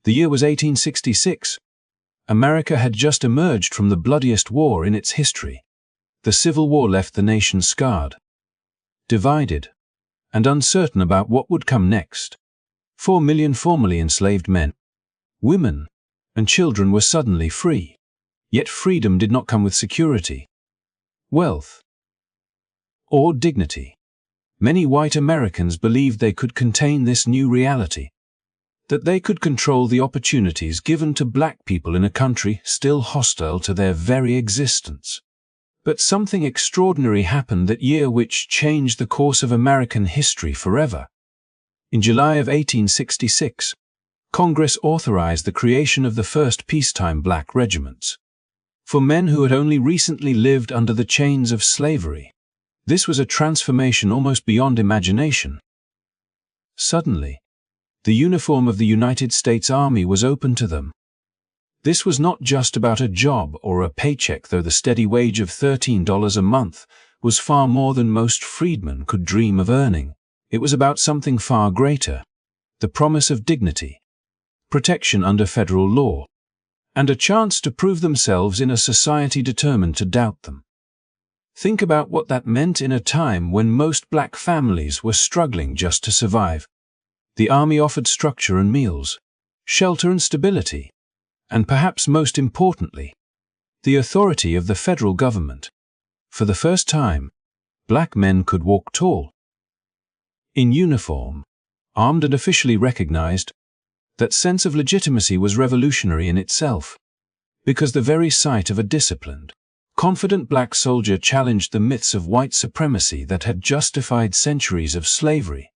The year was 1866. America had just emerged from the bloodiest war in its history. The Civil War left the nation scarred, divided, and uncertain about what would come next. 4 million formerly enslaved men, women, and children were suddenly free. Yet freedom did not come with security, wealth, or dignity. Many white Americans believed they could contain this new reality, that they could control the opportunities given to black people in a country still hostile to their very existence. But something extraordinary happened that year which changed the course of American history forever. In July of 1866, Congress authorized the creation of the first peacetime black regiments. For men who had only recently lived under the chains of slavery, this was a transformation almost beyond imagination. Suddenly, the uniform of the United States Army was open to them. This was not just about a job or a paycheck, though the steady wage of $13 a month was far more than most freedmen could dream of earning. It was about something far greater, the promise of dignity, protection under federal law, and a chance to prove themselves in a society determined to doubt them. Think about what that meant in a time when most black families were struggling just to survive. The Army offered structure and meals, shelter and stability, and perhaps most importantly, the authority of the federal government. For the first time, black men could walk tall, in uniform, armed and officially recognized. That sense of legitimacy was revolutionary in itself, because the very sight of a disciplined, confident black soldier challenged the myths of white supremacy that had justified centuries of slavery.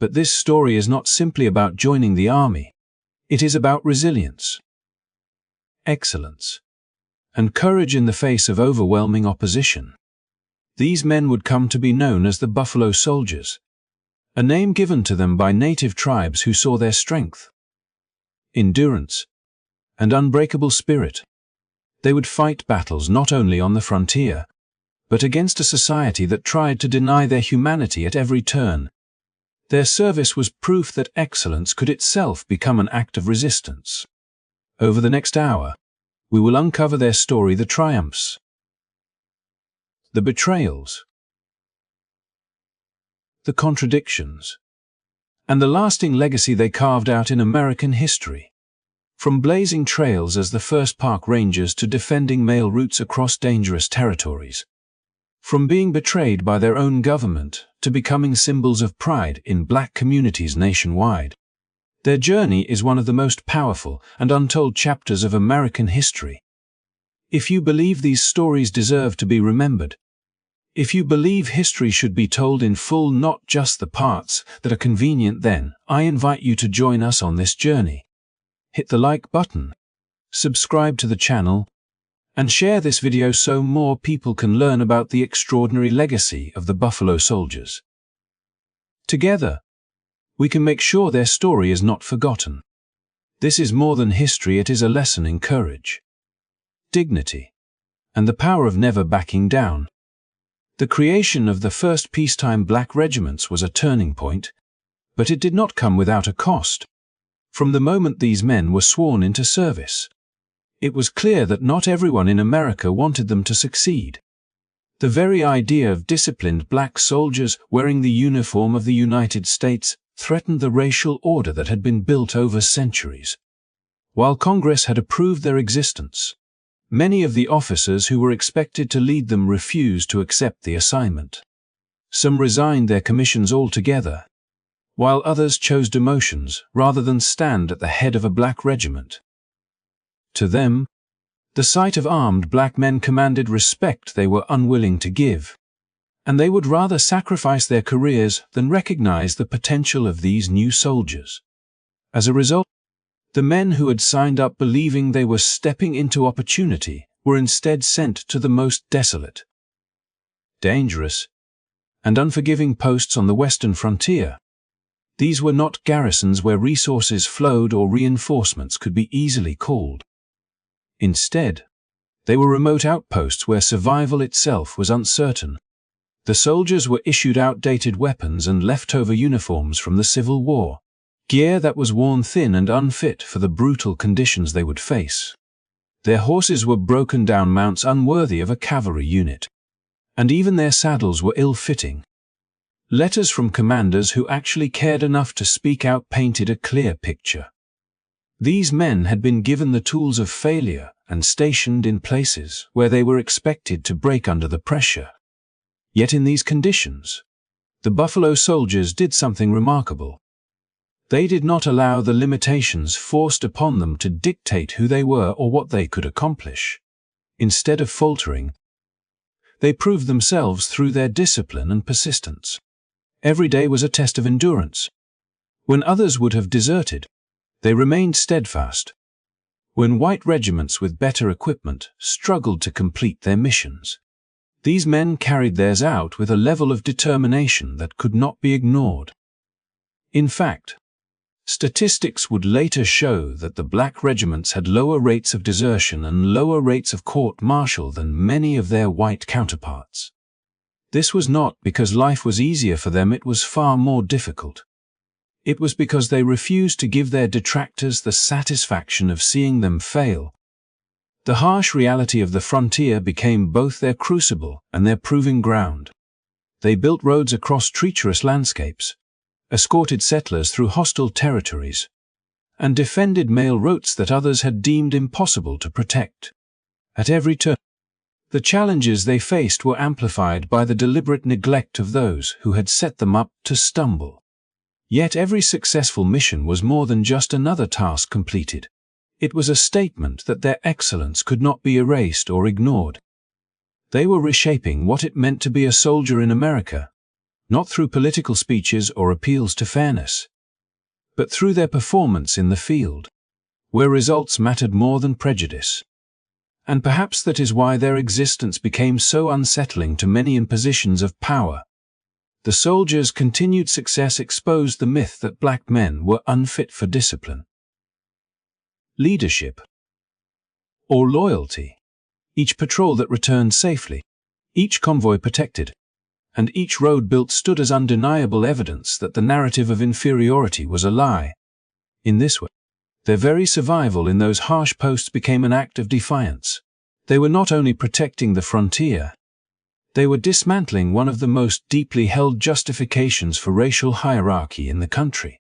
But this story is not simply about joining the army. It is about resilience, excellence, and courage in the face of overwhelming opposition. These men would come to be known as the Buffalo Soldiers, a name given to them by native tribes who saw their strength, endurance, and unbreakable spirit. They would fight battles not only on the frontier, but against a society that tried to deny their humanity at every turn. Their service was proof that excellence could itself become an act of resistance. Over the next hour, we will uncover their story, the triumphs, the betrayals, the contradictions, and the lasting legacy they carved out in American history. From blazing trails as the first park rangers to defending mail routes across dangerous territories. From being betrayed by their own government to becoming symbols of pride in black communities nationwide. Their journey is one of the most powerful and untold chapters of American history. If you believe these stories deserve to be remembered, if you believe history should be told in full, not just the parts that are convenient, then I invite you to join us on this journey. Hit the like button, subscribe to the channel, and share this video so more people can learn about the extraordinary legacy of the Buffalo Soldiers. Together, we can make sure their story is not forgotten. This is more than history, it is a lesson in courage, dignity, and the power of never backing down. The creation of the first peacetime black regiments was a turning point, but it did not come without a cost. From the moment these men were sworn into service, it was clear that not everyone in America wanted them to succeed. The very idea of disciplined black soldiers wearing the uniform of the United States threatened the racial order that had been built over centuries. While Congress had approved their existence, many of the officers who were expected to lead them refused to accept the assignment. Some resigned their commissions altogether, while others chose demotions rather than stand at the head of a black regiment. To them, the sight of armed black men commanded respect they were unwilling to give, and they would rather sacrifice their careers than recognize the potential of these new soldiers. As a result, the men who had signed up believing they were stepping into opportunity were instead sent to the most desolate, dangerous, and unforgiving posts on the western frontier. These were not garrisons where resources flowed or reinforcements could be easily called. Instead, they were remote outposts where survival itself was uncertain. The soldiers were issued outdated weapons and leftover uniforms from the Civil War, gear that was worn thin and unfit for the brutal conditions they would face. Their horses were broken-down mounts unworthy of a cavalry unit, and even their saddles were ill-fitting. Letters from commanders who actually cared enough to speak out painted a clear picture. These men had been given the tools of failure and stationed in places where they were expected to break under the pressure. Yet in these conditions, the Buffalo Soldiers did something remarkable. They did not allow the limitations forced upon them to dictate who they were or what they could accomplish. Instead of faltering, they proved themselves through their discipline and persistence. Every day was a test of endurance. When others would have deserted, they remained steadfast. When white regiments with better equipment struggled to complete their missions, these men carried theirs out with a level of determination that could not be ignored. In fact, statistics would later show that the black regiments had lower rates of desertion and lower rates of court-martial than many of their white counterparts. This was not because life was easier for them, it was far more difficult. It was because they refused to give their detractors the satisfaction of seeing them fail. The harsh reality of the frontier became both their crucible and their proving ground. They built roads across treacherous landscapes, escorted settlers through hostile territories, and defended mail routes that others had deemed impossible to protect. At every turn, the challenges they faced were amplified by the deliberate neglect of those who had set them up to stumble. Yet every successful mission was more than just another task completed. It was a statement that their excellence could not be erased or ignored. They were reshaping what it meant to be a soldier in America, not through political speeches or appeals to fairness, but through their performance in the field, where results mattered more than prejudice. And perhaps that is why their existence became so unsettling to many in positions of power. The soldiers' continued success exposed the myth that black men were unfit for discipline. Leadership or loyalty. Each patrol that returned safely, each convoy protected, and each road built stood as undeniable evidence that the narrative of inferiority was a lie. In this way, their very survival in those harsh posts became an act of defiance. They were not only protecting the frontier, they were dismantling one of the most deeply held justifications for racial hierarchy in the country.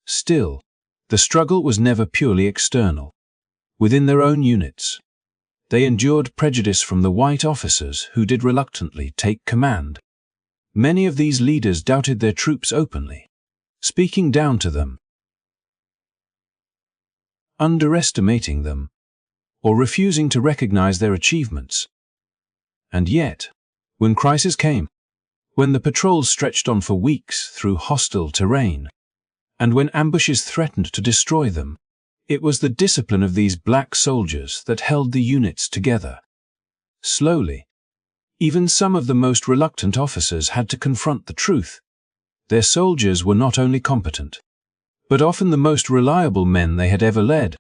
Still, the struggle was never purely external. Within their own units, they endured prejudice from the white officers who did reluctantly take command. Many of these leaders doubted their troops openly, speaking down to them, underestimating them, or refusing to recognize their achievements. And yet, when crisis came, when the patrols stretched on for weeks through hostile terrain, and when ambushes threatened to destroy them, it was the discipline of these black soldiers that held the units together. Slowly, even some of the most reluctant officers had to confront the truth. Their soldiers were not only competent, but often the most reliable men they had ever led.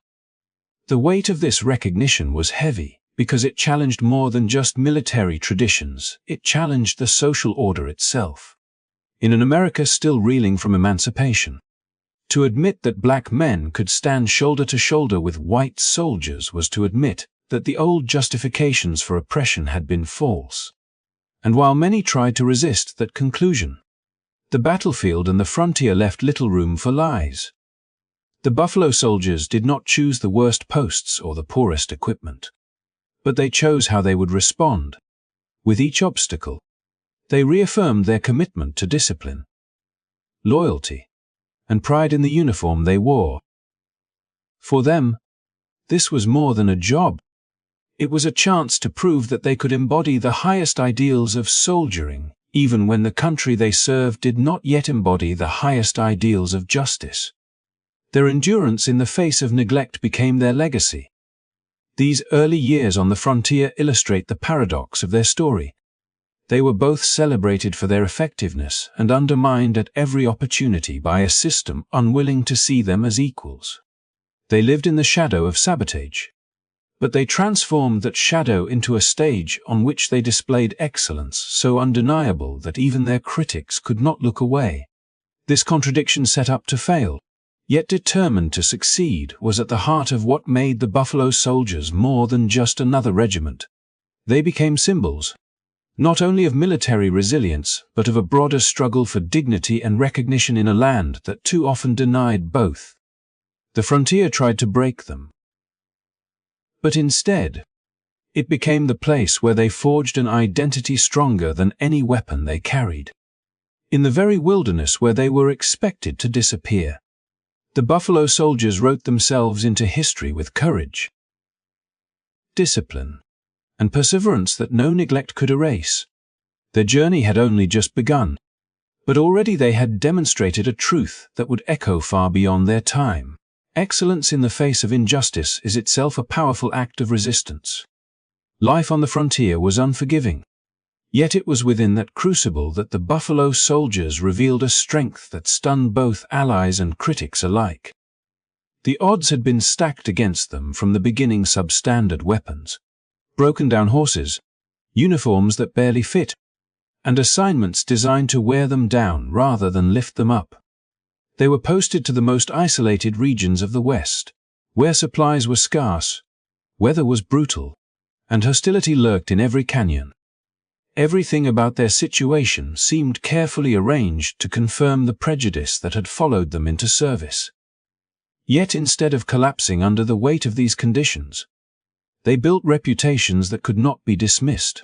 The weight of this recognition was heavy, because it challenged more than just military traditions, it challenged the social order itself. In an America still reeling from emancipation, to admit that black men could stand shoulder to shoulder with white soldiers was to admit that the old justifications for oppression had been false. And while many tried to resist that conclusion, the battlefield and the frontier left little room for lies. The Buffalo Soldiers did not choose the worst posts or the poorest equipment, but they chose how they would respond. With each obstacle, they reaffirmed their commitment to discipline, loyalty, and pride in the uniform they wore. For them, this was more than a job. It was a chance to prove that they could embody the highest ideals of soldiering, even when the country they served did not yet embody the highest ideals of justice. Their endurance in the face of neglect became their legacy. These early years on the frontier illustrate the paradox of their story. They were both celebrated for their effectiveness and undermined at every opportunity by a system unwilling to see them as equals. They lived in the shadow of sabotage, but they transformed that shadow into a stage on which they displayed excellence so undeniable that even their critics could not look away. This contradiction set up to fail. yet determined to succeed, was at the heart of what made the Buffalo Soldiers more than just another regiment. They became symbols, not only of military resilience, but of a broader struggle for dignity and recognition in a land that too often denied both. The frontier tried to break them, but instead, it became the place where they forged an identity stronger than any weapon they carried. In the very wilderness where they were expected to disappear, the Buffalo Soldiers wrote themselves into history with courage, discipline, and perseverance that no neglect could erase. Their journey had only just begun, but already they had demonstrated a truth that would echo far beyond their time. Excellence in the face of injustice is itself a powerful act of resistance. Life on the frontier was unforgiving, yet it was within that crucible that the Buffalo Soldiers revealed a strength that stunned both allies and critics alike. The odds had been stacked against them from the beginning: substandard weapons, broken-down horses, uniforms that barely fit, and assignments designed to wear them down rather than lift them up. They were posted to the most isolated regions of the West, where supplies were scarce, weather was brutal, and hostility lurked in every canyon. Everything about their situation seemed carefully arranged to confirm the prejudice that had followed them into service. Yet instead of collapsing under the weight of these conditions, they built reputations that could not be dismissed.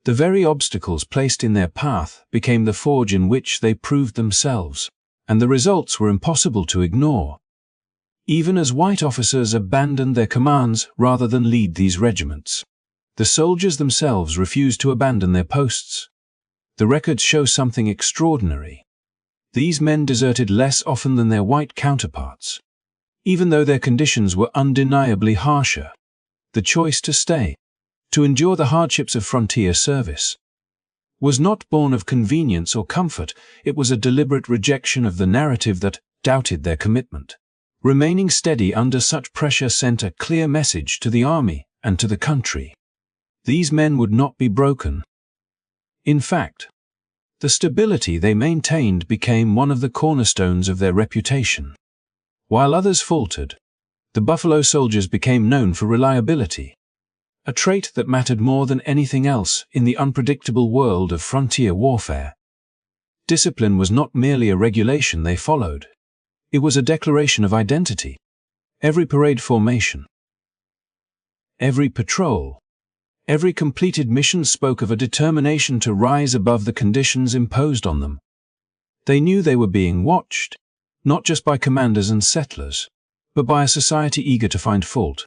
The very obstacles placed in their path became the forge in which they proved themselves, and the results were impossible to ignore. Even as white officers abandoned their commands rather than lead these regiments, the soldiers themselves refused to abandon their posts. The records show something extraordinary. These men deserted less often than their white counterparts. Even though their conditions were undeniably harsher, the choice to stay, to endure the hardships of frontier service, was not born of convenience or comfort. It was a deliberate rejection of the narrative that doubted their commitment. Remaining steady under such pressure sent a clear message to the army and to the country. These men would not be broken. In fact, the stability they maintained became one of the cornerstones of their reputation. While others faltered, the Buffalo Soldiers became known for reliability, a trait that mattered more than anything else in the unpredictable world of frontier warfare. Discipline was not merely a regulation they followed. It was a declaration of identity. Every parade formation, every patrol, every completed mission spoke of a determination to rise above the conditions imposed on them. They knew they were being watched, not just by commanders and settlers, but by a society eager to find fault.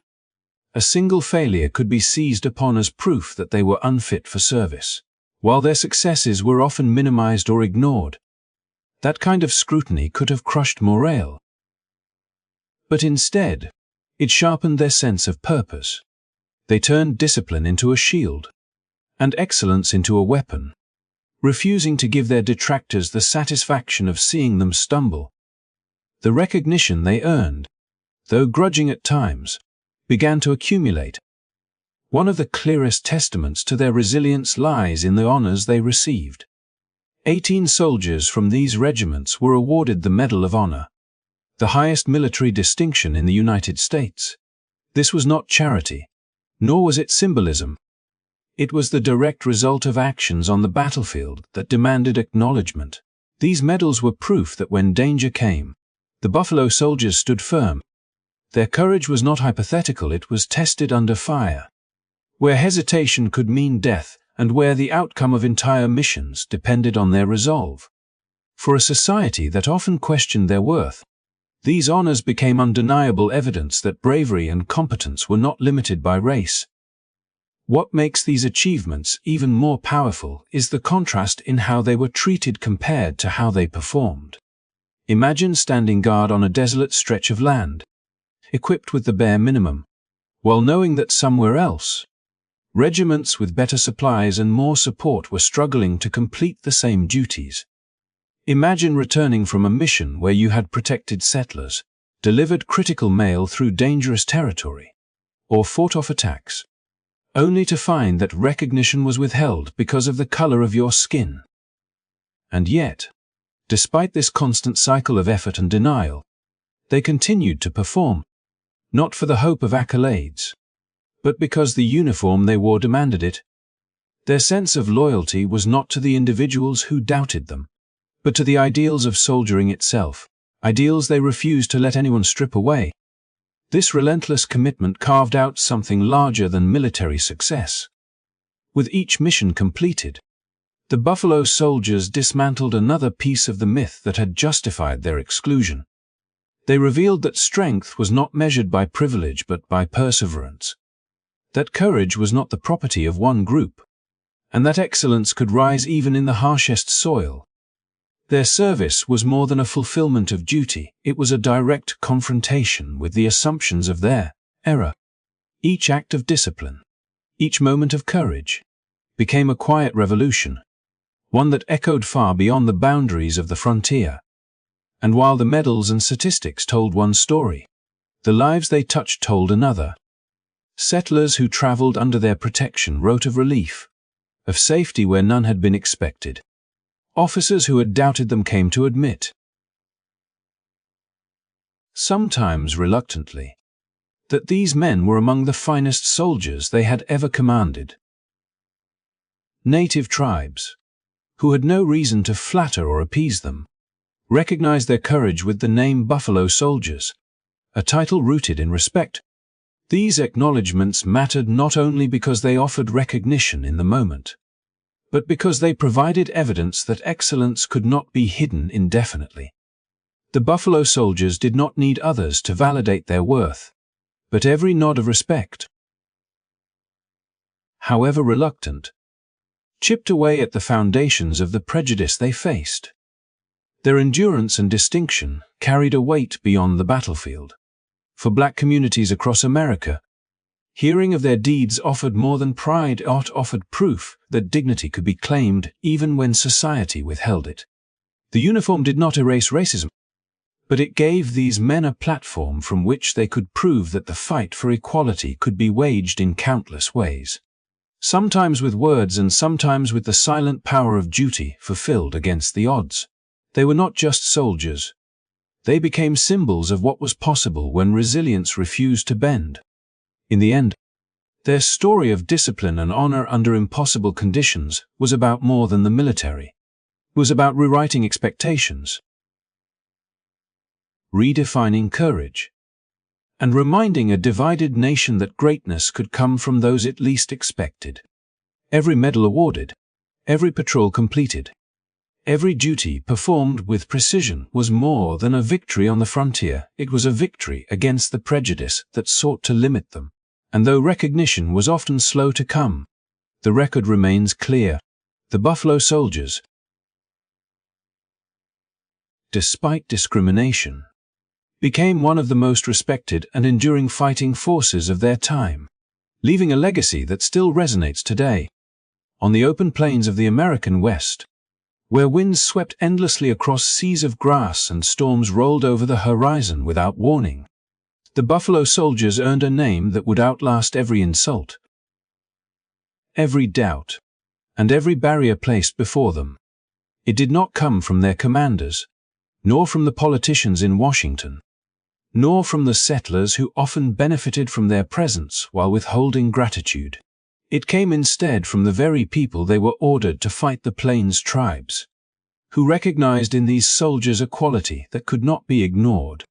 A single failure could be seized upon as proof that they were unfit for service, while their successes were often minimized or ignored. That kind of scrutiny could have crushed morale. But instead, it sharpened their sense of purpose. They turned discipline into a shield, and excellence into a weapon, refusing to give their detractors the satisfaction of seeing them stumble. The recognition they earned, though grudging at times, began to accumulate. One of the clearest testaments to their resilience lies in the honors they received. 18 soldiers from these regiments were awarded the Medal of Honor, the highest military distinction in the United States. This was not charity, nor was it symbolism. It was the direct result of actions on the battlefield that demanded acknowledgement. These medals were proof that when danger came, the Buffalo Soldiers stood firm. Their courage was not hypothetical, it was tested under fire, where hesitation could mean death and where the outcome of entire missions depended on their resolve. For a society that often questioned their worth, these honors became undeniable evidence that bravery and competence were not limited by race. What makes these achievements even more powerful is the contrast in how they were treated compared to how they performed. Imagine standing guard on a desolate stretch of land, equipped with the bare minimum, while knowing that somewhere else, regiments with better supplies and more support were struggling to complete the same duties. Imagine returning from a mission where you had protected settlers, delivered critical mail through dangerous territory, or fought off attacks, only to find that recognition was withheld because of the color of your skin. And yet, despite this constant cycle of effort and denial, They continued to perform, not for the hope of accolades, but because the uniform they wore demanded it. Their sense of loyalty was not to the individuals who doubted them, but to the ideals of soldiering itself, ideals they refused to let anyone strip away. This relentless commitment carved out something larger than military success. With each mission completed, the Buffalo Soldiers dismantled another piece of the myth that had justified their exclusion. They revealed that strength was not measured by privilege but by perseverance, that courage was not the property of one group, and that excellence could rise even in the harshest soil. Their service was more than a fulfillment of duty, it was a direct confrontation with the assumptions of their era. Each act of discipline, each moment of courage, became a quiet revolution, one that echoed far beyond the boundaries of the frontier. And while the medals and statistics told one story, the lives they touched told another. Settlers who traveled under their protection wrote of relief, of safety where none had been expected. Officers who had doubted them came to admit, sometimes reluctantly, that these men were among the finest soldiers they had ever commanded. Native tribes, who had no reason to flatter or appease them, recognized their courage with the name Buffalo Soldiers, a title rooted in respect. These acknowledgments mattered not only because they offered recognition in the moment, but because they provided evidence that excellence could not be hidden indefinitely. The Buffalo Soldiers did not need others to validate their worth, but every nod of respect, however reluctant, chipped away at the foundations of the prejudice they faced. Their endurance and distinction carried a weight beyond the battlefield. For black communities across America, hearing of their deeds offered more than pride, it offered proof that dignity could be claimed even when society withheld it. The uniform did not erase racism, but it gave these men a platform from which they could prove that the fight for equality could be waged in countless ways. Sometimes with words and sometimes with the silent power of duty fulfilled against the odds. They were not just soldiers. They became symbols of what was possible when resilience refused to bend. In the end, their story of discipline and honor under impossible conditions was about more than the military. It was about rewriting expectations, redefining courage, and reminding a divided nation that greatness could come from those it least expected. Every medal awarded, every patrol completed, every duty performed with precision was more than a victory on the frontier, it was a victory against the prejudice that sought to limit them. And though recognition was often slow to come, the record remains clear. The Buffalo Soldiers, despite discrimination, became one of the most respected and enduring fighting forces of their time, leaving a legacy that still resonates today. On the open plains of the American West, where winds swept endlessly across seas of grass and storms rolled over the horizon without warning, the Buffalo Soldiers earned a name that would outlast every insult, every doubt, and every barrier placed before them. It did not come from their commanders, nor from the politicians in Washington, nor from the settlers who often benefited from their presence while withholding gratitude. It came instead from the very people they were ordered to fight, the Plains tribes, who recognized in these soldiers a quality that could not be ignored.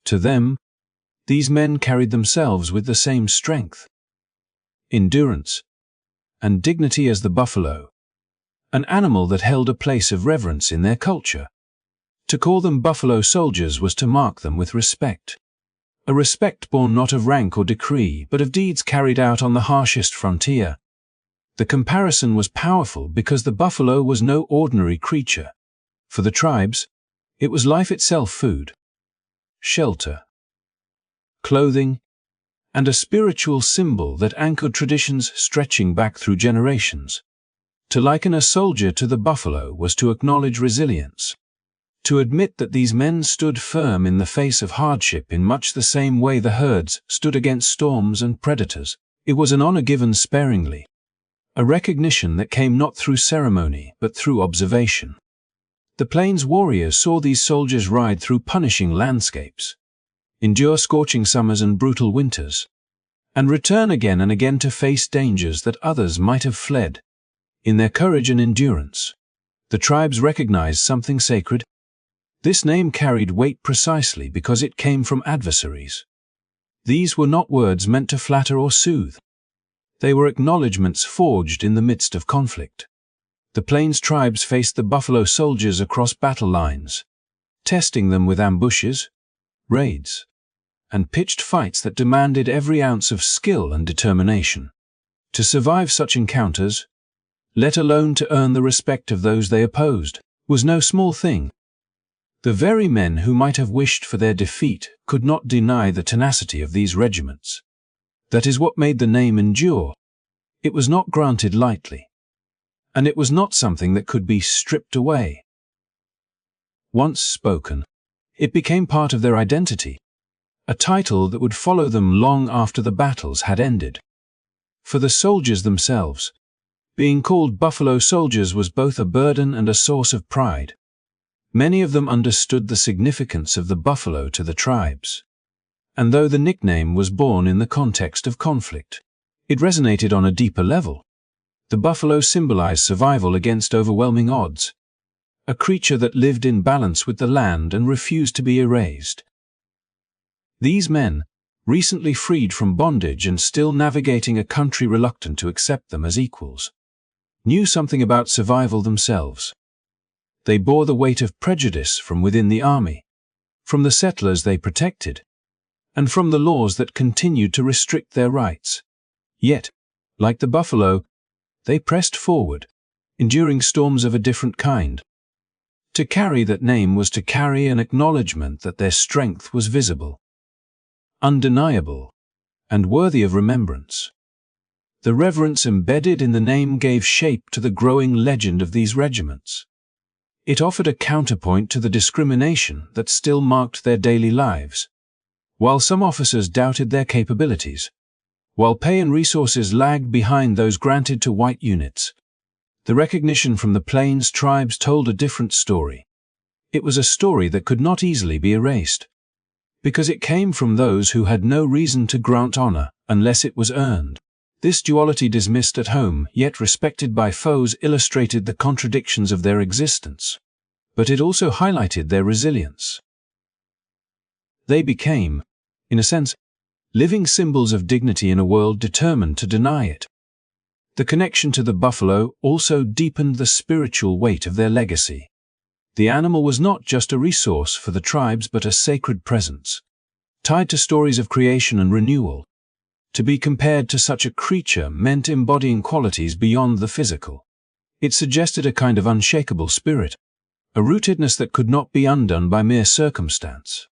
To them, these men carried themselves with the same strength, endurance, and dignity as the buffalo, an animal that held a place of reverence in their culture. To call them Buffalo Soldiers was to mark them with respect, a respect born not of rank or decree, but of deeds carried out on the harshest frontier. The comparison was powerful because the buffalo was no ordinary creature. For the tribes, it was life itself: food, shelter, clothing, and a spiritual symbol that anchored traditions stretching back through generations. To liken a soldier to the buffalo was to acknowledge resilience, to admit that these men stood firm in the face of hardship in much the same way the herds stood against storms and predators. It was an honor given sparingly, a recognition that came not through ceremony but through observation. The Plains warriors saw these soldiers ride through punishing landscapes, endure scorching summers and brutal winters, and return again and again to face dangers that others might have fled. In their courage and endurance, the tribes recognized something sacred. This name carried weight precisely because it came from adversaries. These were not words meant to flatter or soothe. They were acknowledgments forged in the midst of conflict. The Plains tribes faced the buffalo soldiers across battle lines, testing them with ambushes, raids, and pitched fights that demanded every ounce of skill and determination. To survive such encounters, let alone to earn the respect of those they opposed, was no small thing. The very men who might have wished for their defeat could not deny the tenacity of these regiments. That is what made the name endure. It was not granted lightly, and it was not something that could be stripped away. Once spoken, it became part of their identity, a title that would follow them long after the battles had ended. For the soldiers themselves, being called Buffalo Soldiers was both a burden and a source of pride. Many of them understood the significance of the buffalo to the tribes, and though the nickname was born in the context of conflict, it resonated on a deeper level. The buffalo symbolized survival against overwhelming odds, a creature that lived in balance with the land and refused to be erased. These men, recently freed from bondage and still navigating a country reluctant to accept them as equals, knew something about survival themselves. They bore the weight of prejudice from within the army, from the settlers they protected, and from the laws that continued to restrict their rights. Yet, like the buffalo, they pressed forward, enduring storms of a different kind. To carry that name was to carry an acknowledgement that their strength was visible, undeniable, and worthy of remembrance. The reverence embedded in the name gave shape to the growing legend of these regiments. It offered a counterpoint to the discrimination that still marked their daily lives. While some officers doubted their capabilities, while pay and resources lagged behind those granted to white units, the recognition from the Plains tribes told a different story. It was a story that could not easily be erased, because it came from those who had no reason to grant honor unless it was earned. This duality, dismissed at home yet respected by foes, illustrated the contradictions of their existence, but it also highlighted their resilience. They became, in a sense, living symbols of dignity in a world determined to deny it. The connection to the buffalo also deepened the spiritual weight of their legacy. The animal was not just a resource for the tribes but a sacred presence, tied to stories of creation and renewal. To be compared to such a creature meant embodying qualities beyond the physical. It suggested a kind of unshakable spirit, a rootedness that could not be undone by mere circumstance.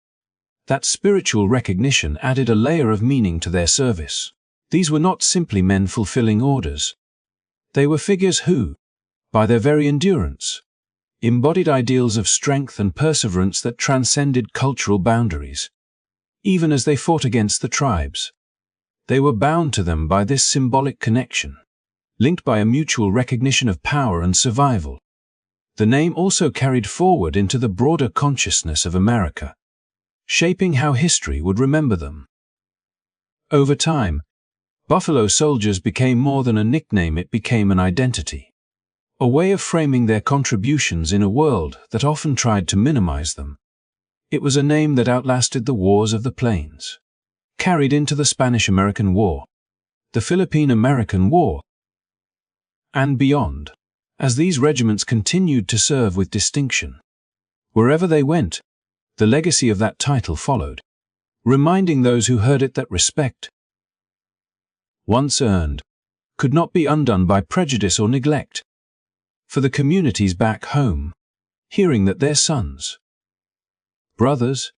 That spiritual recognition added a layer of meaning to their service. These were not simply men fulfilling orders. They were figures who, by their very endurance, embodied ideals of strength and perseverance that transcended cultural boundaries. Even as they fought against the tribes, they were bound to them by this symbolic connection, linked by a mutual recognition of power and survival. The name also carried forward into the broader consciousness of America, shaping how history would remember them. Over time, Buffalo Soldiers became more than a nickname. It became an identity, a way of framing their contributions in a world that often tried to minimize them. It was a name that outlasted the wars of the Plains, carried into the Spanish-American War, the Philippine-American War, and beyond, as these regiments continued to serve with distinction. Wherever they went, the legacy of that title followed, reminding those who heard it that respect, once earned, could not be undone by prejudice or neglect. For the communities back home, hearing that their sons, brothers,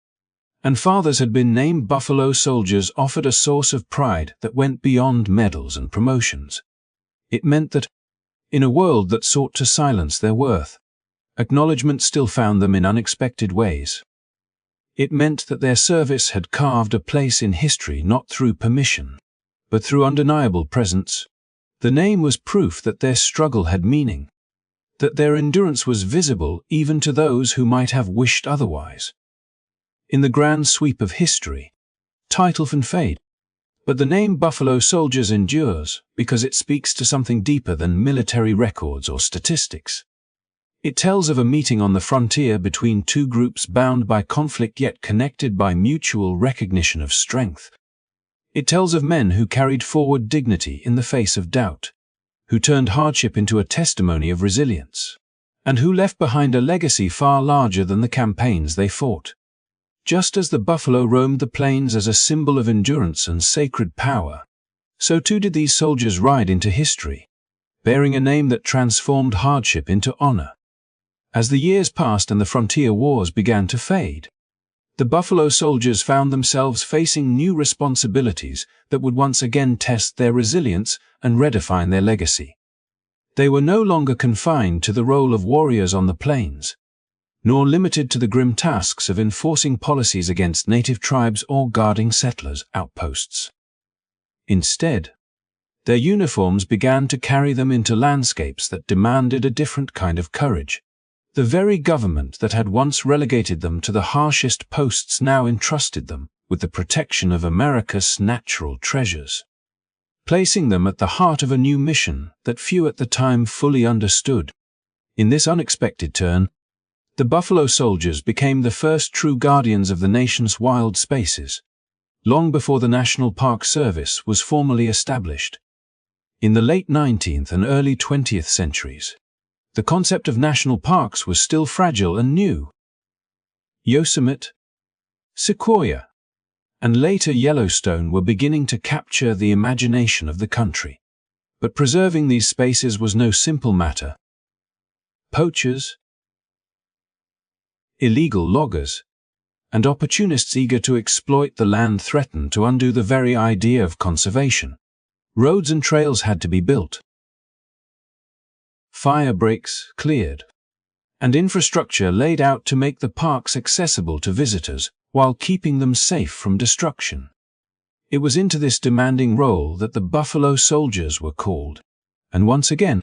and fathers had been named Buffalo Soldiers offered a source of pride that went beyond medals and promotions. It meant that, in a world that sought to silence their worth, acknowledgement still found them in unexpected ways. It meant that their service had carved a place in history not through permission, but through undeniable presence. The name was proof that their struggle had meaning, that their endurance was visible even to those who might have wished otherwise. In the grand sweep of history, titles can fade, but the name Buffalo Soldiers endures because it speaks to something deeper than military records or statistics. It tells of a meeting on the frontier between two groups bound by conflict yet connected by mutual recognition of strength. It tells of men who carried forward dignity in the face of doubt, who turned hardship into a testimony of resilience, and who left behind a legacy far larger than the campaigns they fought. Just as the buffalo roamed the plains as a symbol of endurance and sacred power, so too did these soldiers ride into history, bearing a name that transformed hardship into honor. As the years passed and the frontier wars began to fade, the Buffalo Soldiers found themselves facing new responsibilities that would once again test their resilience and redefine their legacy. They were no longer confined to the role of warriors on the plains, nor limited to the grim tasks of enforcing policies against native tribes or guarding settlers' outposts. Instead, their uniforms began to carry them into landscapes that demanded a different kind of courage. The very government that had once relegated them to the harshest posts now entrusted them with the protection of America's natural treasures, placing them at the heart of a new mission that few at the time fully understood. In this unexpected turn, the Buffalo Soldiers became the first true guardians of the nation's wild spaces, long before the National Park Service was formally established. In the late 19th and early 20th centuries, the concept of national parks was still fragile and new. Yosemite, Sequoia, and later Yellowstone were beginning to capture the imagination of the country. But preserving these spaces was no simple matter. Poachers, illegal loggers, and opportunists eager to exploit the land threatened to undo the very idea of conservation. Roads and trails had to be built, fire breaks cleared, and infrastructure laid out to make the parks accessible to visitors while keeping them safe from destruction. It was into this demanding role that the Buffalo Soldiers were called, and once again,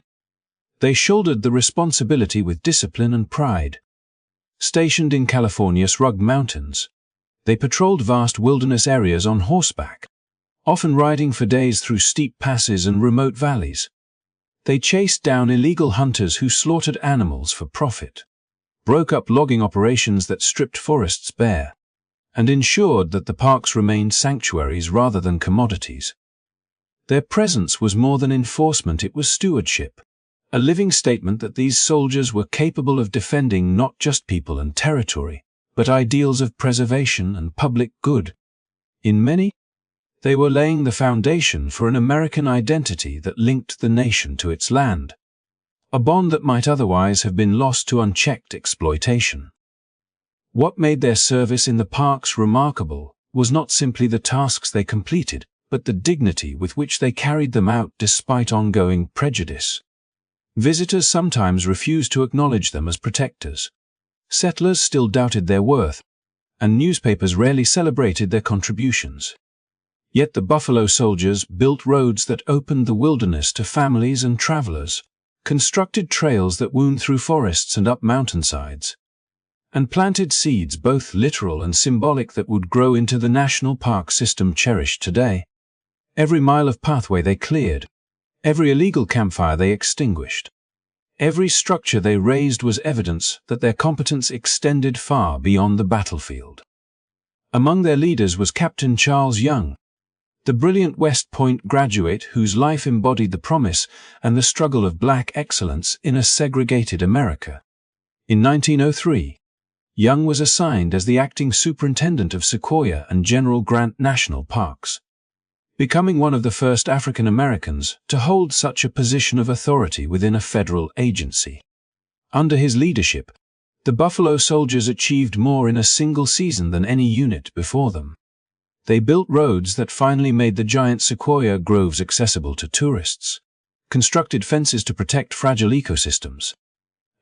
they shouldered the responsibility with discipline and pride. Stationed in California's rugged mountains, they patrolled vast wilderness areas on horseback, often riding for days through steep passes and remote valleys. They chased down illegal hunters who slaughtered animals for profit, broke up logging operations that stripped forests bare, and ensured that the parks remained sanctuaries rather than commodities. Their presence was more than enforcement, it was stewardship, a living statement that these soldiers were capable of defending not just people and territory, but ideals of preservation and public good. In many, they were laying the foundation for an American identity that linked the nation to its land, a bond that might otherwise have been lost to unchecked exploitation. What made their service in the parks remarkable was not simply the tasks they completed, but the dignity with which they carried them out despite ongoing prejudice. Visitors sometimes refused to acknowledge them as protectors. Settlers still doubted their worth, and newspapers rarely celebrated their contributions. Yet the Buffalo Soldiers built roads that opened the wilderness to families and travelers, constructed trails that wound through forests and up mountainsides, and planted seeds both literal and symbolic that would grow into the national park system cherished today. Every mile of pathway they cleared, every illegal campfire they extinguished, every structure they raised was evidence that their competence extended far beyond the battlefield. Among their leaders was Captain Charles Young, the brilliant West Point graduate whose life embodied the promise and the struggle of black excellence in a segregated America. In 1903, Young was assigned as the acting superintendent of Sequoia and General Grant National Parks, becoming one of the first African Americans to hold such a position of authority within a federal agency. Under his leadership, the Buffalo Soldiers achieved more in a single season than any unit before them. They built roads that finally made the giant sequoia groves accessible to tourists, constructed fences to protect fragile ecosystems,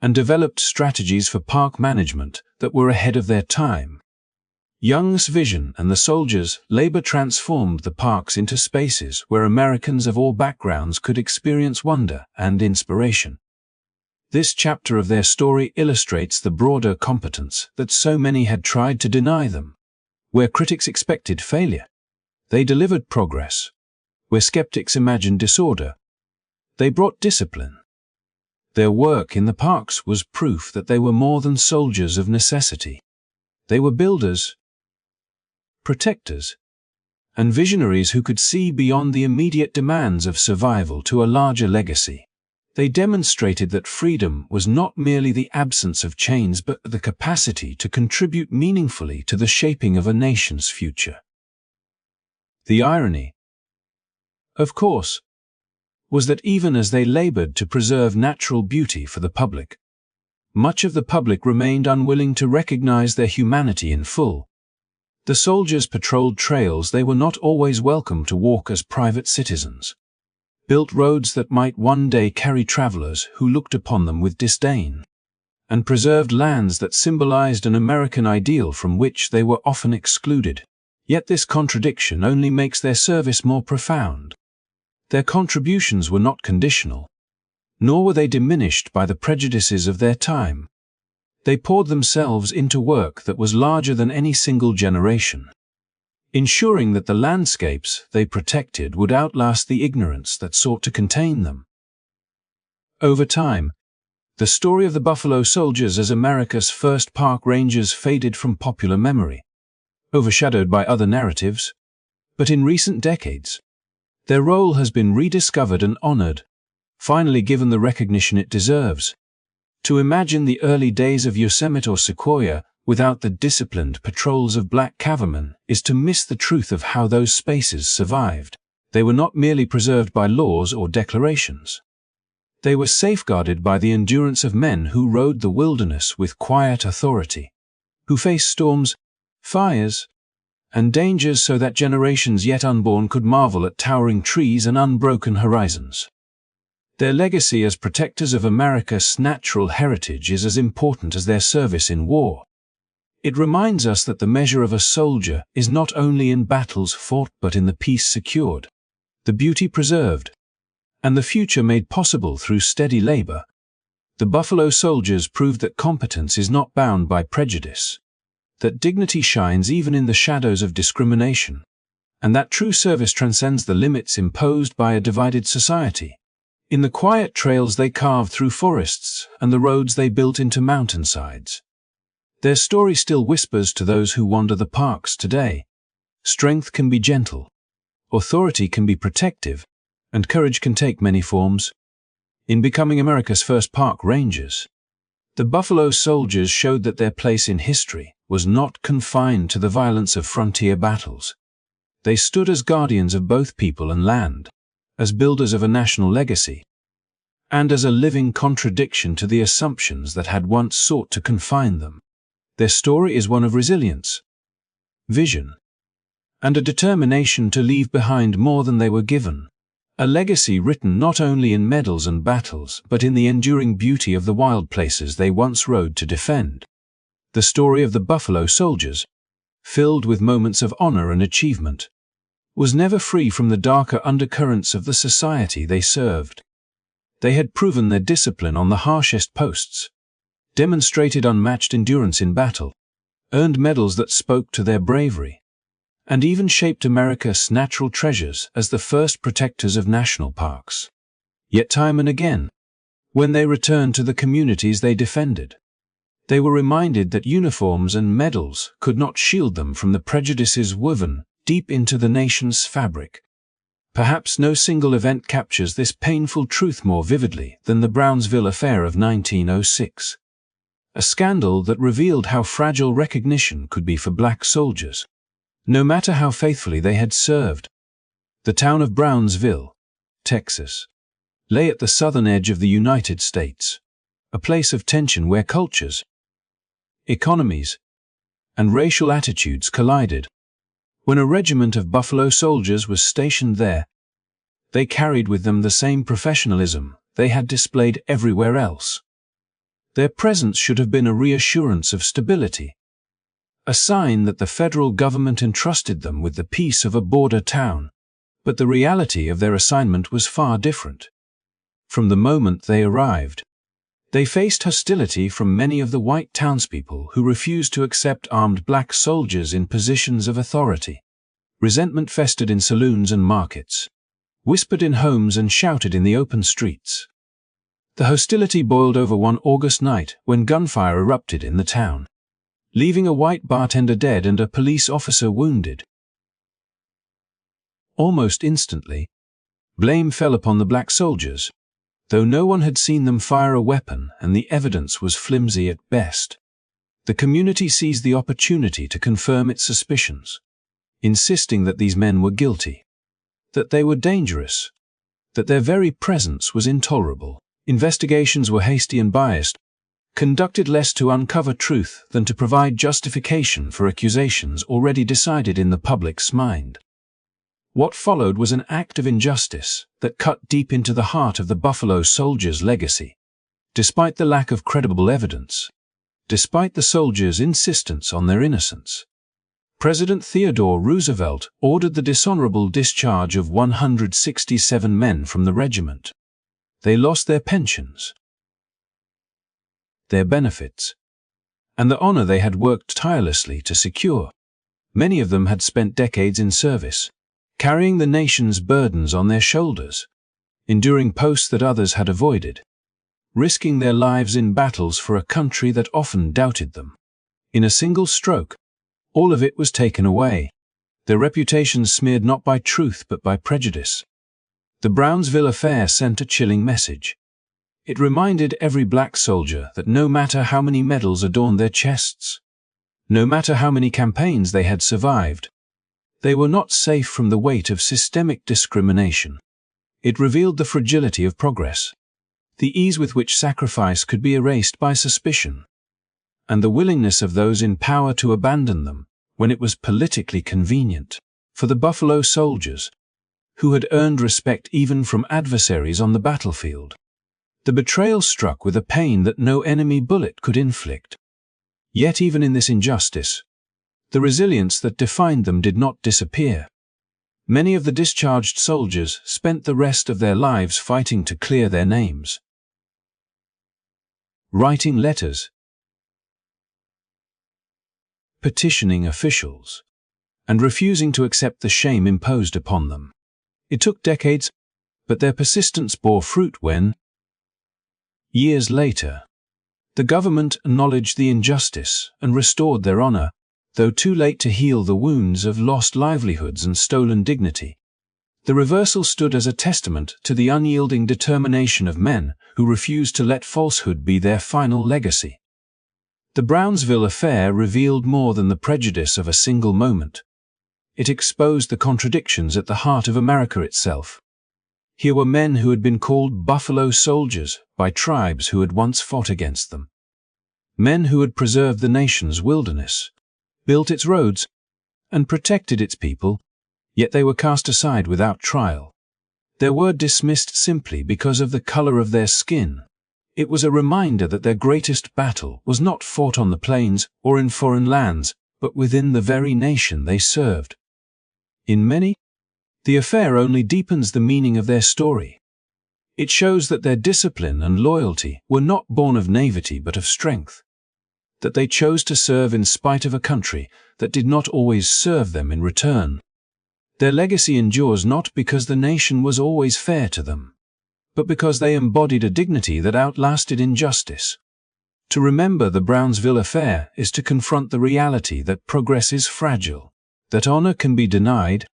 and developed strategies for park management that were ahead of their time. Young's vision and the soldiers' labor transformed the parks into spaces where Americans of all backgrounds could experience wonder and inspiration. This chapter of their story illustrates the broader competence that so many had tried to deny them. Where critics expected failure, they delivered progress. Where skeptics imagined disorder, they brought discipline. Their work in the parks was proof that they were more than soldiers of necessity. They were builders, protectors, and visionaries who could see beyond the immediate demands of survival to a larger legacy. They demonstrated that freedom was not merely the absence of chains but the capacity to contribute meaningfully to the shaping of a nation's future. The irony, of course, was that even as they labored to preserve natural beauty for the public, much of the public remained unwilling to recognize their humanity in full. The soldiers patrolled trails they were not always welcome to walk as private citizens, built roads that might one day carry travelers who looked upon them with disdain, and preserved lands that symbolized an American ideal from which they were often excluded. Yet this contradiction only makes their service more profound. Their contributions were not conditional, nor were they diminished by the prejudices of their time. They poured themselves into work that was larger than any single generation, ensuring that the landscapes they protected would outlast the ignorance that sought to contain them. Over time, the story of the Buffalo Soldiers as America's first park rangers faded from popular memory, overshadowed by other narratives. But in recent decades, their role has been rediscovered and honored, finally given the recognition it deserves. To imagine the early days of Yosemite or Sequoia without the disciplined patrols of black cavalrymen is to miss the truth of how those spaces survived. They were not merely preserved by laws or declarations. They were safeguarded by the endurance of men who rode the wilderness with quiet authority, who faced storms, fires, and dangers so that generations yet unborn could marvel at towering trees and unbroken horizons. Their legacy as protectors of America's natural heritage is as important as their service in war. It reminds us that the measure of a soldier is not only in battles fought but in the peace secured, the beauty preserved, and the future made possible through steady labor. The Buffalo Soldiers proved that competence is not bound by prejudice, that dignity shines even in the shadows of discrimination, and that true service transcends the limits imposed by a divided society. In the quiet trails they carved through forests and the roads they built into mountainsides, their story still whispers to those who wander the parks today. Strength can be gentle, authority can be protective, and courage can take many forms. In becoming America's first park rangers, the Buffalo Soldiers showed that their place in history was not confined to the violence of frontier battles. They stood as guardians of both people and land, as builders of a national legacy, and as a living contradiction to the assumptions that had once sought to confine them. Their story is one of resilience, vision, and a determination to leave behind more than they were given. A legacy written not only in medals and battles, but in the enduring beauty of the wild places they once rode to defend. The story of the Buffalo Soldiers, filled with moments of honor and achievement, was never free from the darker undercurrents of the society they served. They had proven their discipline on the harshest posts, demonstrated unmatched endurance in battle, earned medals that spoke to their bravery, and even shaped America's natural treasures as the first protectors of national parks. Yet time and again, when they returned to the communities they defended, they were reminded that uniforms and medals could not shield them from the prejudices woven deep into the nation's fabric. Perhaps no single event captures this painful truth more vividly than the Brownsville affair of 1906. A scandal that revealed how fragile recognition could be for black soldiers, no matter how faithfully they had served. The town of Brownsville, Texas, lay at the southern edge of the United States, a place of tension where cultures, economies, and racial attitudes collided. When a regiment of Buffalo Soldiers was stationed there, they carried with them the same professionalism they had displayed everywhere else. Their presence should have been a reassurance of stability, a sign that the federal government entrusted them with the peace of a border town. But the reality of their assignment was far different. From the moment they arrived, They faced hostility from many of the white townspeople who refused to accept armed black soldiers in positions of authority. Resentment festered in saloons and markets, whispered in homes and shouted in the open streets. The hostility boiled over one August night when gunfire erupted in the town, leaving a white bartender dead and a police officer wounded. Almost instantly, blame fell upon the black soldiers, though no one had seen them fire a weapon and the evidence was flimsy at best. The community seized the opportunity to confirm its suspicions, insisting that these men were guilty, that they were dangerous, that their very presence was intolerable. Investigations were hasty and biased, conducted less to uncover truth than to provide justification for accusations already decided in the public's mind. What followed was an act of injustice that cut deep into the heart of the Buffalo Soldiers' legacy. Despite the lack of credible evidence, despite the soldiers' insistence on their innocence, President Theodore Roosevelt ordered the dishonorable discharge of 167 men from the regiment. They lost their pensions, their benefits, and the honor they had worked tirelessly to secure. Many of them had spent decades in service, carrying the nation's burdens on their shoulders, enduring posts that others had avoided, risking their lives in battles for a country that often doubted them. In a single stroke, all of it was taken away, their reputations smeared not by truth but by prejudice. The Brownsville affair sent a chilling message. It reminded every black soldier that no matter how many medals adorned their chests, no matter how many campaigns they had survived, they were not safe from the weight of systemic discrimination. It revealed the fragility of progress, the ease with which sacrifice could be erased by suspicion, and the willingness of those in power to abandon them when it was politically convenient. For the Buffalo Soldiers, who had earned respect even from adversaries on the battlefield, the betrayal struck with a pain that no enemy bullet could inflict. Yet even in this injustice, the resilience that defined them did not disappear. Many of the discharged soldiers spent the rest of their lives fighting to clear their names, writing letters, petitioning officials, and refusing to accept the shame imposed upon them. It took decades, but their persistence bore fruit when, years later, the government acknowledged the injustice and restored their honor, though too late to heal the wounds of lost livelihoods and stolen dignity. The reversal stood as a testament to the unyielding determination of men who refused to let falsehood be their final legacy. The Brownsville affair revealed more than the prejudice of a single moment. It exposed the contradictions at the heart of America itself. Here were men who had been called Buffalo Soldiers by tribes who had once fought against them. Men who had preserved the nation's wilderness, built its roads, and protected its people, yet they were cast aside without trial. Their word dismissed simply because of the color of their skin. It was a reminder that their greatest battle was not fought on the plains or in foreign lands, but within the very nation they served. In many, the affair only deepens the meaning of their story. It shows that their discipline and loyalty were not born of naivety but of strength, that they chose to serve in spite of a country that did not always serve them in return. Their legacy endures not because the nation was always fair to them, but because they embodied a dignity that outlasted injustice. To remember the Brownsville affair is to confront the reality that progress is fragile, that honor can be denied,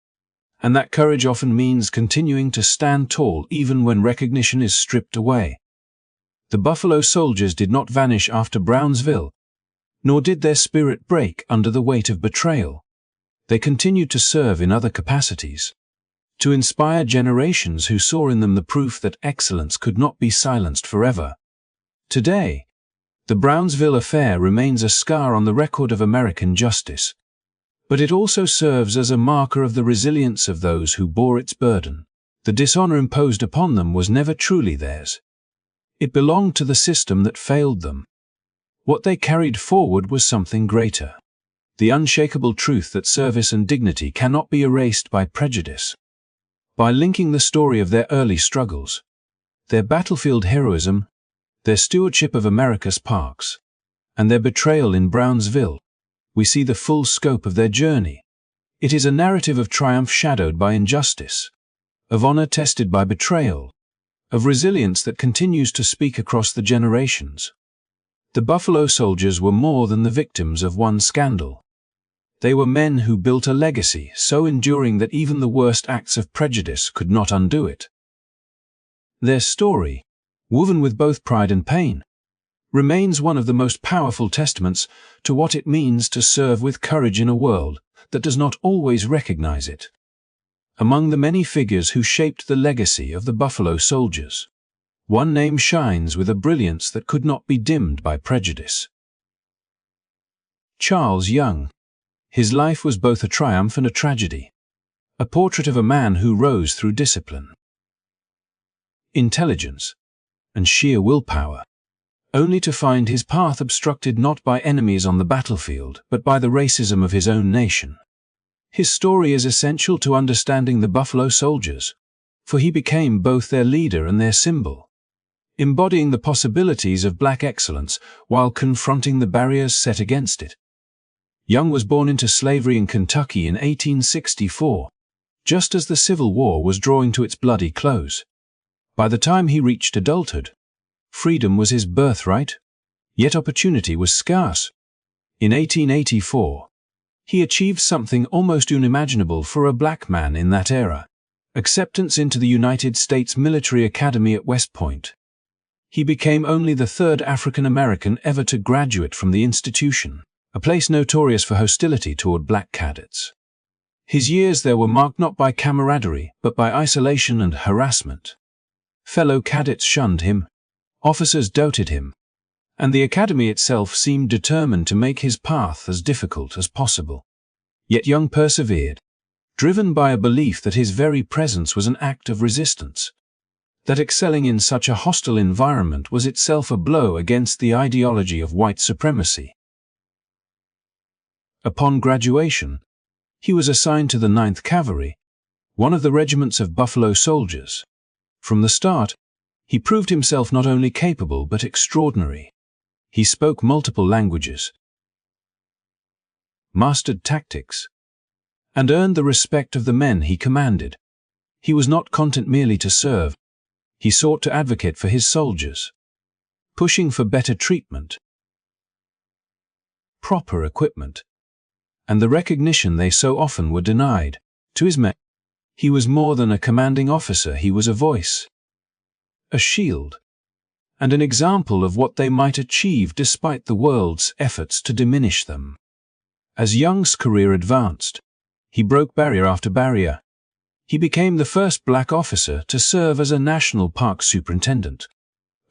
and that courage often means continuing to stand tall even when recognition is stripped away. The Buffalo Soldiers did not vanish after Brownsville, nor did their spirit break under the weight of betrayal. They continued to serve in other capacities, to inspire generations who saw in them the proof that excellence could not be silenced forever. Today, the Brownsville affair remains a scar on the record of American justice, but it also serves as a marker of the resilience of those who bore its burden. The dishonor imposed upon them was never truly theirs. It belonged to the system that failed them. What they carried forward was something greater, the unshakable truth that service and dignity cannot be erased by prejudice. By linking the story of their early struggles, their battlefield heroism, their stewardship of America's parks, and their betrayal in Brownsville, we see the full scope of their journey. It is a narrative of triumph shadowed by injustice, of honor tested by betrayal, of resilience that continues to speak across the generations. The Buffalo Soldiers were more than the victims of one scandal. They were men who built a legacy so enduring that even the worst acts of prejudice could not undo it. Their story, woven with both pride and pain, remains one of the most powerful testaments to what it means to serve with courage in a world that does not always recognize it. Among the many figures who shaped the legacy of the Buffalo Soldiers, one name shines with a brilliance that could not be dimmed by prejudice. Charles Young. His life was both a triumph and a tragedy, a portrait of a man who rose through discipline, intelligence, and sheer willpower, only to find his path obstructed not by enemies on the battlefield, but by the racism of his own nation. His story is essential to understanding the Buffalo Soldiers, for he became both their leader and their symbol, embodying the possibilities of black excellence while confronting the barriers set against it. Young was born into slavery in Kentucky in 1864, just as the Civil War was drawing to its bloody close. By the time he reached adulthood, freedom was his birthright, yet opportunity was scarce. In 1884, he achieved something almost unimaginable for a black man in that era: acceptance into the United States Military Academy at West Point. He became only the third African American ever to graduate from the institution, a place notorious for hostility toward black cadets. His years there were marked not by camaraderie, but by isolation and harassment. Fellow cadets shunned him, officers doubted him, and the academy itself seemed determined to make his path as difficult as possible. Yet Young persevered, driven by a belief that his very presence was an act of resistance, that excelling in such a hostile environment was itself a blow against the ideology of white supremacy. Upon graduation, he was assigned to the 9th Cavalry, one of the regiments of Buffalo Soldiers. From the start, he proved himself not only capable but extraordinary. He spoke multiple languages, mastered tactics, and earned the respect of the men he commanded. He was not content merely to serve. He sought to advocate for his soldiers, pushing for better treatment, proper equipment, and the recognition they so often were denied. To his men, he was more than a commanding officer. He was a voice, a shield, and an example of what they might achieve despite the world's efforts to diminish them. As Young's career advanced, he broke barrier after barrier. He became the first black officer to serve as a national park superintendent,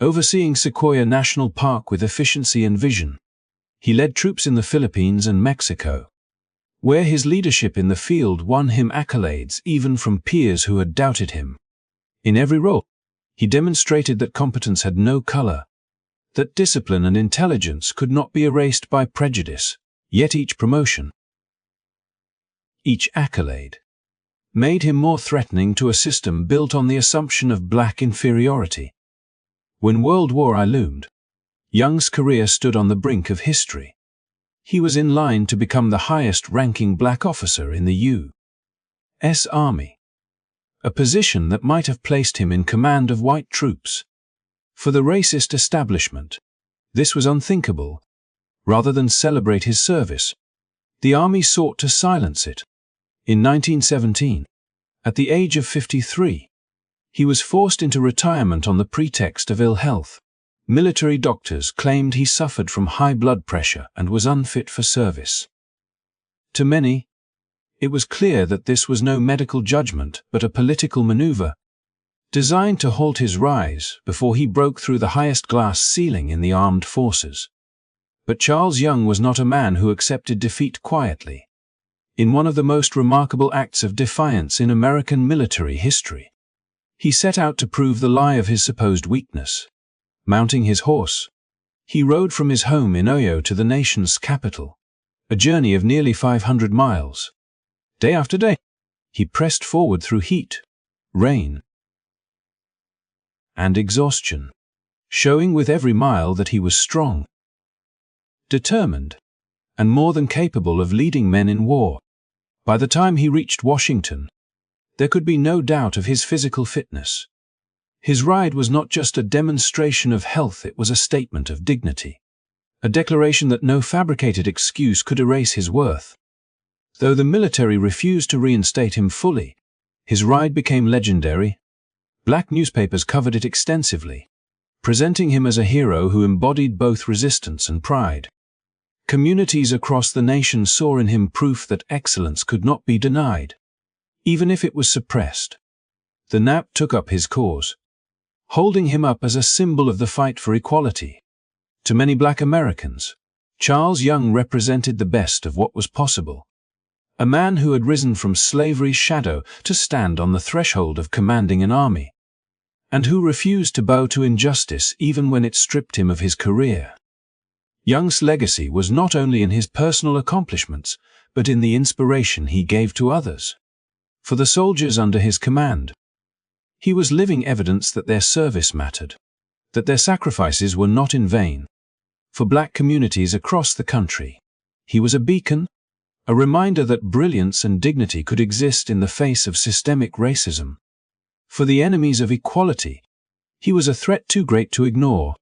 overseeing Sequoia National Park with efficiency and vision. He led troops in the Philippines and Mexico, where his leadership in the field won him accolades even from peers who had doubted him. In every role, he demonstrated that competence had no color, that discipline and intelligence could not be erased by prejudice. Yet each promotion, each accolade, made him more threatening to a system built on the assumption of black inferiority. When World War I loomed, Young's career stood on the brink of history. He was in line to become the highest-ranking black officer in the U.S. Army, a position that might have placed him in command of white troops. For the racist establishment, this was unthinkable. Rather than celebrate his service, the Army sought to silence it. In 1917, at the age of 53, he was forced into retirement on the pretext of ill health. Military doctors claimed he suffered from high blood pressure and was unfit for service. To many, it was clear that this was no medical judgment but a political maneuver, designed to halt his rise before he broke through the highest glass ceiling in the armed forces. But Charles Young was not a man who accepted defeat quietly. In one of the most remarkable acts of defiance in American military history, he set out to prove the lie of his supposed weakness. Mounting his horse, he rode from his home in Oyo to the nation's capital, a journey of nearly 500 miles. Day after day, he pressed forward through heat, rain, and exhaustion, showing with every mile that he was strong, determined, and more than capable of leading men in war. By the time he reached Washington, there could be no doubt of his physical fitness. His ride was not just a demonstration of health, it was a statement of dignity, a declaration that no fabricated excuse could erase his worth. Though the military refused to reinstate him fully, his ride became legendary. Black newspapers covered it extensively, presenting him as a hero who embodied both resistance and pride. Communities across the nation saw in him proof that excellence could not be denied, even if it was suppressed. The Nap took up his cause, holding him up as a symbol of the fight for equality. To many Black Americans, Charles Young represented the best of what was possible. A man who had risen from slavery's shadow to stand on the threshold of commanding an army, and who refused to bow to injustice even when it stripped him of his career. Young's legacy was not only in his personal accomplishments, but in the inspiration he gave to others. For the soldiers under his command, he was living evidence that their service mattered, that their sacrifices were not in vain. For Black communities across the country, he was a beacon, a reminder that brilliance and dignity could exist in the face of systemic racism. For the enemies of equality, he was a threat too great to ignore,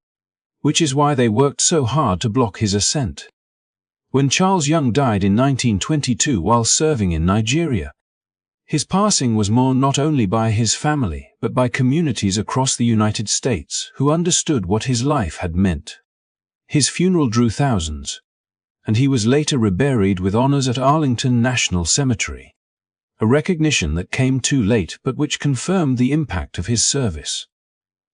which is why they worked so hard to block his ascent. When Charles Young died in 1922 while serving in Nigeria, his passing was mourned not only by his family but by communities across the United States who understood what his life had meant. His funeral drew thousands, and he was later reburied with honors at Arlington National Cemetery, a recognition that came too late but which confirmed the impact of his service.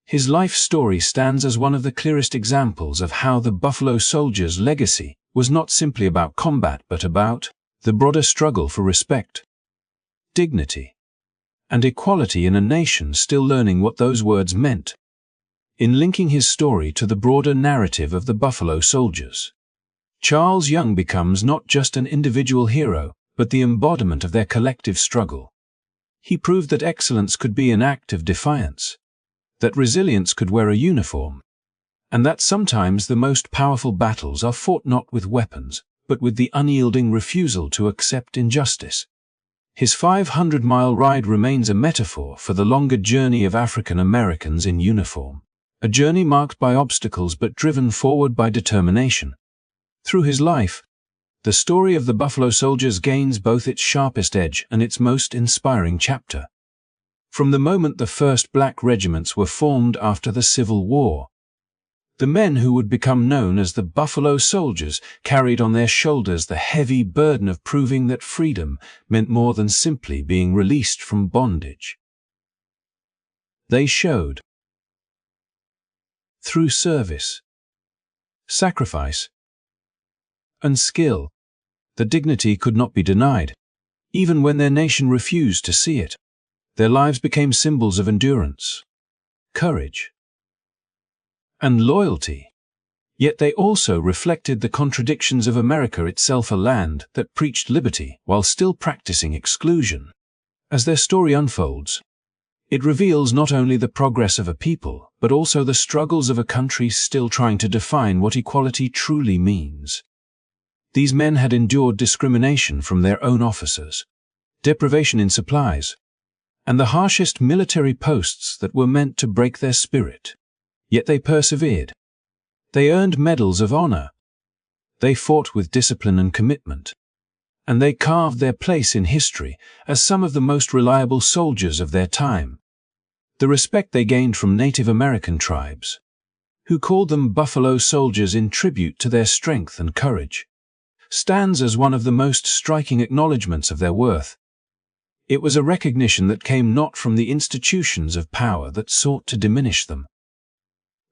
His life story stands as one of the clearest examples of how the Buffalo Soldier's legacy was not simply about combat but about the broader struggle for respect, dignity, and equality in a nation still learning what those words meant. In linking his story to the broader narrative of the Buffalo Soldiers, Charles Young becomes not just an individual hero, but the embodiment of their collective struggle. He proved that excellence could be an act of defiance, that resilience could wear a uniform, and that sometimes the most powerful battles are fought not with weapons, but with the unyielding refusal to accept injustice. His 500-mile ride remains a metaphor for the longer journey of African Americans in uniform, a journey marked by obstacles but driven forward by determination. Through his life, the story of the Buffalo Soldiers gains both its sharpest edge and its most inspiring chapter. From the moment the first Black regiments were formed after the Civil War, the men who would become known as the Buffalo Soldiers carried on their shoulders the heavy burden of proving that freedom meant more than simply being released from bondage. They showed, through service, sacrifice, and skill, that dignity could not be denied, even when their nation refused to see it. Their lives became symbols of endurance, courage, and loyalty. Yet they also reflected the contradictions of America itself, a land that preached liberty while still practicing exclusion. As their story unfolds, it reveals not only the progress of a people, but also the struggles of a country still trying to define what equality truly means. These men had endured discrimination from their own officers, deprivation in supplies, and the harshest military posts that were meant to break their spirit. Yet they persevered. They earned medals of honor. They fought with discipline and commitment. And they carved their place in history as some of the most reliable soldiers of their time. The respect they gained from Native American tribes, who called them Buffalo Soldiers in tribute to their strength and courage, stands as one of the most striking acknowledgments of their worth. It was a recognition that came not from the institutions of power that sought to diminish them,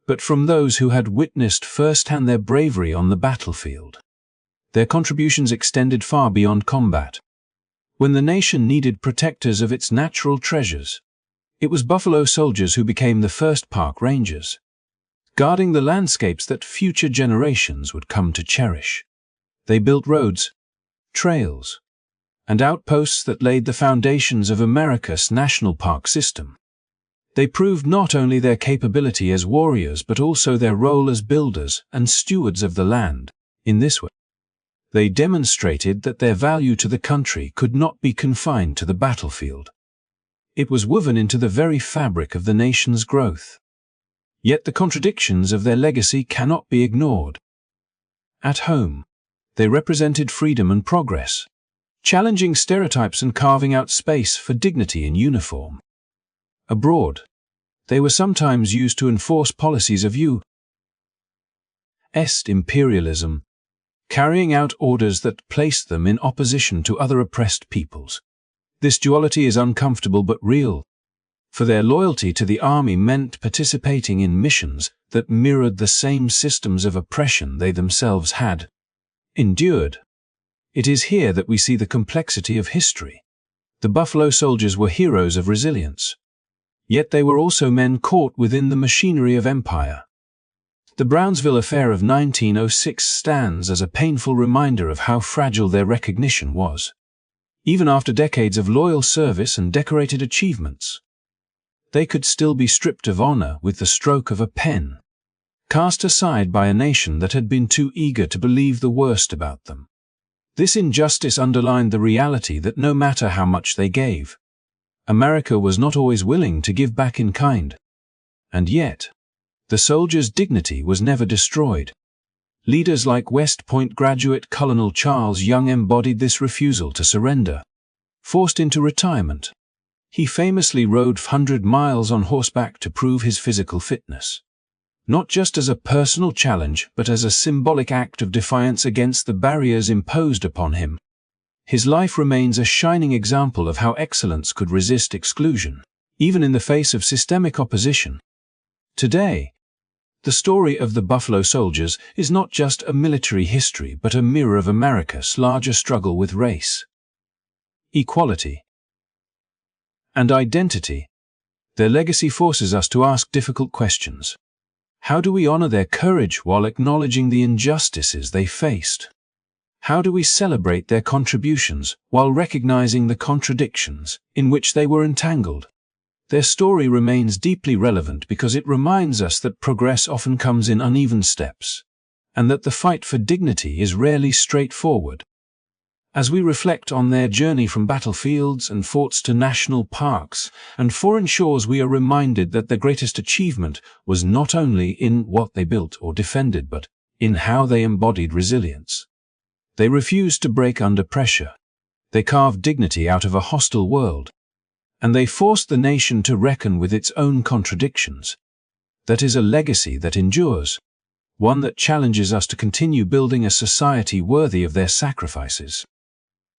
but from those who had witnessed firsthand their bravery on the battlefield. Their contributions extended far beyond combat. When the nation needed protectors of its natural treasures, it was Buffalo Soldiers who became the first park rangers, guarding the landscapes that future generations would come to cherish. They built roads, trails, and outposts that laid the foundations of America's national park system. They proved not only their capability as warriors but also their role as builders and stewards of the land. In this way, they demonstrated that their value to the country could not be confined to the battlefield. It was woven into the very fabric of the nation's growth. Yet the contradictions of their legacy cannot be ignored. At home, they represented freedom and progress, challenging stereotypes and carving out space for dignity in uniform. Abroad, they were sometimes used to enforce policies of U.S. imperialism, carrying out orders that placed them in opposition to other oppressed peoples. This duality is uncomfortable but real, for their loyalty to the army meant participating in missions that mirrored the same systems of oppression they themselves had endured. It is here that we see the complexity of history. The Buffalo Soldiers were heroes of resilience, yet they were also men caught within the machinery of empire. The Brownsville affair of 1906 stands as a painful reminder of how fragile their recognition was. Even after decades of loyal service and decorated achievements, they could still be stripped of honor with the stroke of a pen, cast aside by a nation that had been too eager to believe the worst about them. This injustice underlined the reality that no matter how much they gave, America was not always willing to give back in kind. And yet, the soldiers' dignity was never destroyed. Leaders like West Point graduate Colonel Charles Young embodied this refusal to surrender. Forced into retirement, he famously rode 100 miles on horseback to prove his physical fitness, not just as a personal challenge but as a symbolic act of defiance against the barriers imposed upon him. His life remains a shining example of how excellence could resist exclusion, even in the face of systemic opposition. Today, the story of the Buffalo Soldiers is not just a military history but a mirror of America's larger struggle with race, equality, and identity. Their legacy forces us to ask difficult questions. How do we honor their courage while acknowledging the injustices they faced? How do we celebrate their contributions while recognizing the contradictions in which they were entangled? Their story remains deeply relevant because it reminds us that progress often comes in uneven steps, and that the fight for dignity is rarely straightforward. As we reflect on their journey from battlefields and forts to national parks and foreign shores, we are reminded that their greatest achievement was not only in what they built or defended, but in how they embodied resilience. They refused to break under pressure. They carved dignity out of a hostile world, and they forced the nation to reckon with its own contradictions. That is a legacy that endures, one that challenges us to continue building a society worthy of their sacrifices.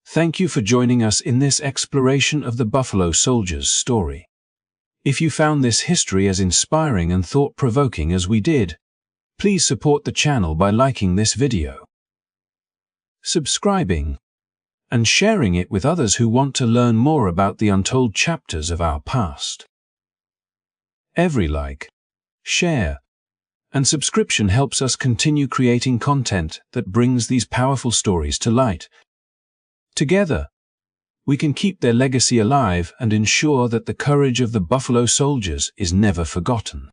Thank you for joining us in this exploration of the Buffalo Soldiers' story. If you found this history as inspiring and thought-provoking as we did, please support the channel by liking this video, subscribing, and sharing it with others who want to learn more about the untold chapters of our past. Every like, share, and subscription helps us continue creating content that brings these powerful stories to light. Together, we can keep their legacy alive and ensure that the courage of the Buffalo Soldiers is never forgotten.